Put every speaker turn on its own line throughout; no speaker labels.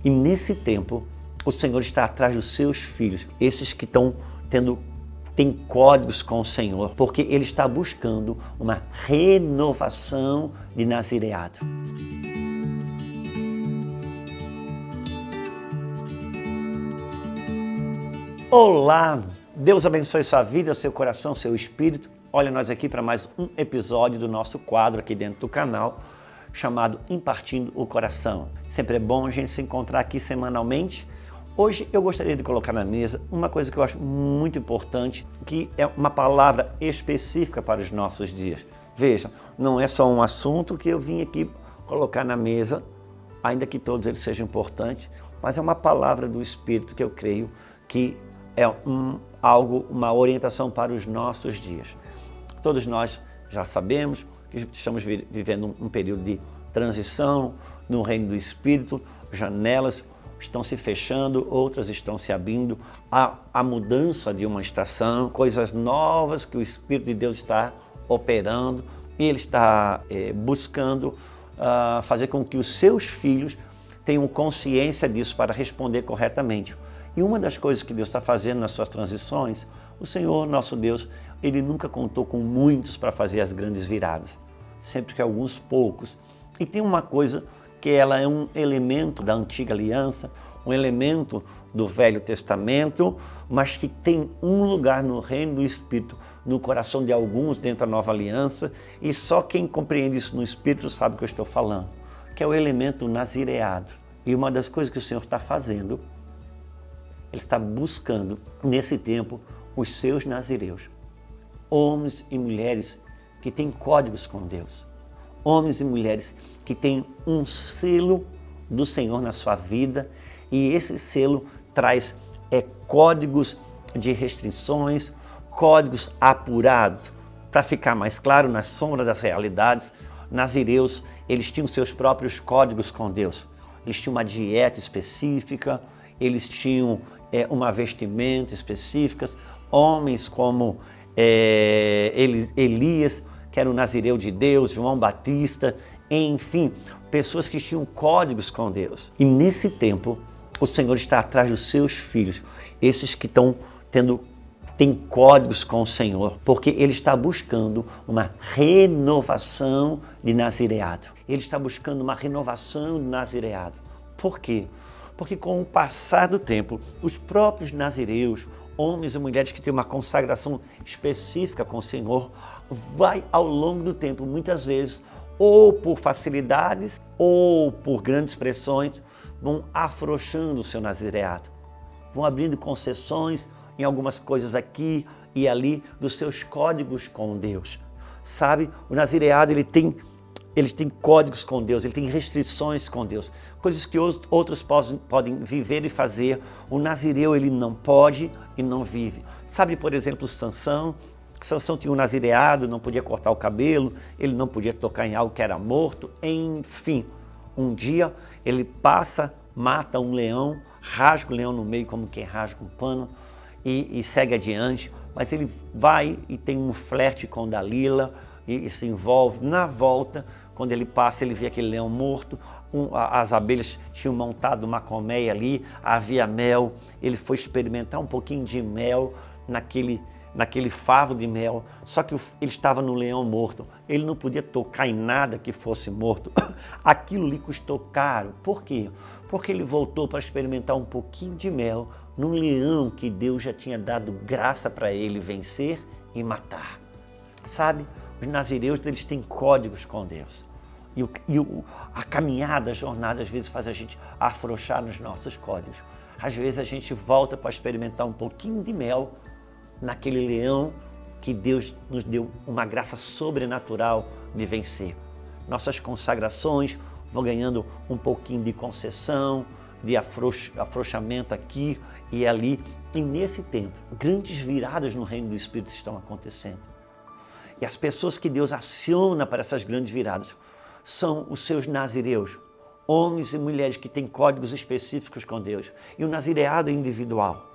E nesse tempo, o Senhor está atrás dos seus filhos, esses que têm códigos com o Senhor, porque Ele está buscando uma renovação de nazireado. Olá, Deus abençoe sua vida, seu coração, seu espírito. Olha nós aqui para mais um episódio do nosso quadro aqui dentro do canal, chamado Impartindo o Coração. Sempre é bom a gente se encontrar aqui semanalmente. Hoje eu gostaria de colocar na mesa uma coisa que eu acho muito importante, que é uma palavra específica para os nossos dias. Veja, não é só um assunto que eu vim aqui colocar na mesa, ainda que todos eles sejam importantes, mas é uma palavra do Espírito que eu creio que é uma orientação para os nossos dias. Todos nós já sabemos que estamos vivendo um período de transição no reino do Espírito, janelas estão se fechando, outras estão se abrindo, a mudança de uma estação, coisas novas que o Espírito de Deus está operando e Ele está buscando fazer com que os seus filhos tenham consciência disso para responder corretamente. E uma das coisas que Deus está fazendo nas suas transições, o Senhor, nosso Deus, Ele nunca contou com muitos para fazer as grandes viradas, sempre que alguns poucos. E tem uma coisa que ela é um elemento da antiga aliança, um elemento do Velho Testamento, mas que tem um lugar no reino do Espírito, no coração de alguns dentro da nova aliança, e só quem compreende isso no Espírito sabe o que eu estou falando, que é o elemento nazireado. E uma das coisas que o Senhor está fazendo, Ele está buscando, nesse tempo, os seus nazireus, homens e mulheres que têm códigos com Deus, homens e mulheres que têm um selo do Senhor na sua vida, e esse selo traz códigos de restrições, códigos apurados. Para ficar mais claro, na sombra das realidades, nazireus, eles tinham seus próprios códigos com Deus. Eles tinham uma dieta específica, eles tinham uma vestimenta específica. Homens como Elias, que era o nazireu de Deus, João Batista, enfim, pessoas que tinham códigos com Deus. E nesse tempo, o Senhor está atrás dos seus filhos, esses que têm códigos com o Senhor, porque Ele está buscando uma renovação de nazireado. Ele está buscando uma renovação de nazireado. Por quê? Porque com o passar do tempo, os próprios nazireus, homens e mulheres que têm uma consagração específica com o Senhor, vai ao longo do tempo, muitas vezes, ou por facilidades, ou por grandes pressões, vão afrouxando o seu nazireado, vão abrindo concessões em algumas coisas aqui e ali dos seus códigos com Deus. Sabe, o nazireado ele tem códigos com Deus, ele tem restrições com Deus, coisas que outros podem viver e fazer. O nazireu ele não pode e não vive. Sabe, por exemplo, Sansão tinha um nazireado, não podia cortar o cabelo, ele não podia tocar em algo que era morto, enfim. Um dia ele mata um leão, rasga o leão no meio como quem rasga um pano e segue adiante, mas ele vai e tem um flerte com Dalila e se envolve. Na volta, quando ele passa, ele vê aquele leão morto, as abelhas tinham montado uma colmeia ali, havia mel, ele foi experimentar um pouquinho de mel naquele favo de mel, só que ele estava no leão morto, ele não podia tocar em nada que fosse morto. Aquilo lhe custou caro. Por quê? Porque ele voltou para experimentar um pouquinho de mel num leão que Deus já tinha dado graça para ele vencer e matar. Sabe, os nazireus eles têm códigos com Deus. A caminhada, a jornada, às vezes faz a gente afrouxar nos nossos códigos. Às vezes a gente volta para experimentar um pouquinho de mel naquele leão que Deus nos deu uma graça sobrenatural de vencer. Nossas consagrações vão ganhando um pouquinho de concessão, de afrouxamento aqui e ali. E nesse tempo, grandes viradas no reino do Espírito estão acontecendo. E as pessoas que Deus aciona para essas grandes viradas são os seus nazireus, homens e mulheres que têm códigos específicos com Deus. E o nazireado é individual,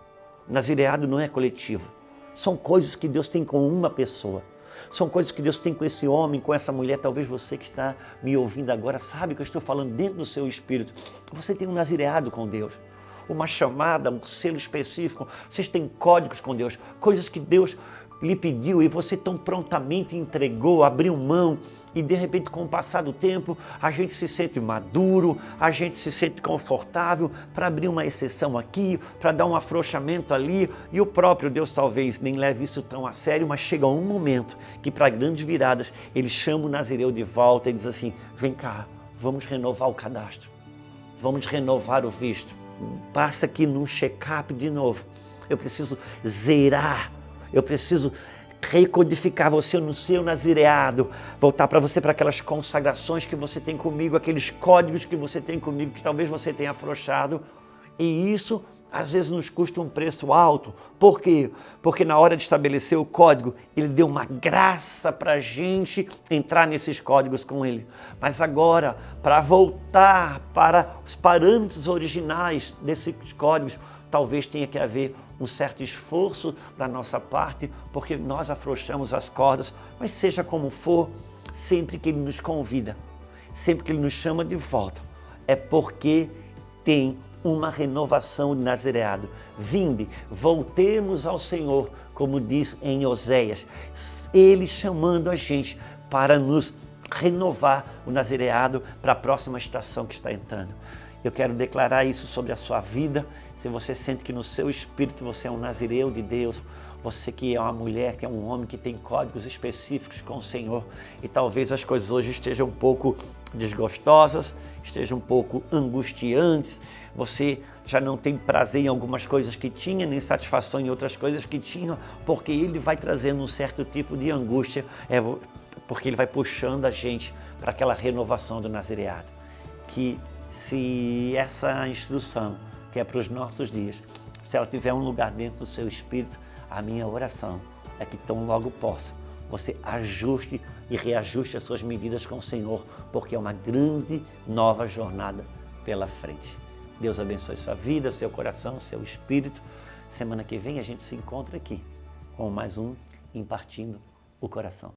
o nazireado não é coletivo. São coisas que Deus tem com uma pessoa. São coisas que Deus tem com esse homem, com essa mulher. Talvez você que está me ouvindo agora sabe que eu estou falando dentro do seu espírito. Você tem um nazireado com Deus, uma chamada, um selo específico. Vocês têm códigos com Deus, coisas que Deus lhe pediu e você tão prontamente entregou, abriu mão. E de repente, com o passar do tempo, a gente se sente maduro, a gente se sente confortável para abrir uma exceção aqui, para dar um afrouxamento ali. E o próprio Deus talvez nem leve isso tão a sério, mas chega um momento que para grandes viradas, ele chama o nazireu de volta e diz assim, vem cá, vamos renovar o cadastro, vamos renovar o visto. Passa aqui num check-up de novo. Eu preciso zerar, eu preciso recodificar você no seu nazireado, voltar para você para aquelas consagrações que você tem comigo, aqueles códigos que você tem comigo, que talvez você tenha afrouxado. E isso, às vezes, nos custa um preço alto. Por quê? Porque na hora de estabelecer o código, ele deu uma graça para a gente entrar nesses códigos com ele. Mas agora, para voltar para os parâmetros originais desses códigos, talvez tenha que haver um certo esforço da nossa parte, porque nós afrouxamos as cordas, mas seja como for, sempre que Ele nos convida, sempre que Ele nos chama de volta, é porque tem uma renovação de nazireado. Vinde, voltemos ao Senhor, como diz em Oséias, Ele chamando a gente para nos renovar o nazireado para a próxima estação que está entrando. Eu quero declarar isso sobre a sua vida. Se você sente que no seu espírito você é um nazireu de Deus, você que é uma mulher, que é um homem que tem códigos específicos com o Senhor, e talvez as coisas hoje estejam um pouco desgostosas, estejam um pouco angustiantes, você já não tem prazer em algumas coisas que tinha, nem satisfação em outras coisas que tinha, porque Ele vai trazendo um certo tipo de angústia, porque Ele vai puxando a gente para aquela renovação do nazireado. Que se essa instrução, que é para os nossos dias, se ela tiver um lugar dentro do seu espírito, a minha oração é que tão logo possa você ajuste e reajuste as suas medidas com o Senhor, porque é uma grande nova jornada pela frente. Deus abençoe sua vida, seu coração, seu espírito. Semana que vem a gente se encontra aqui com mais um Impartindo o Coração.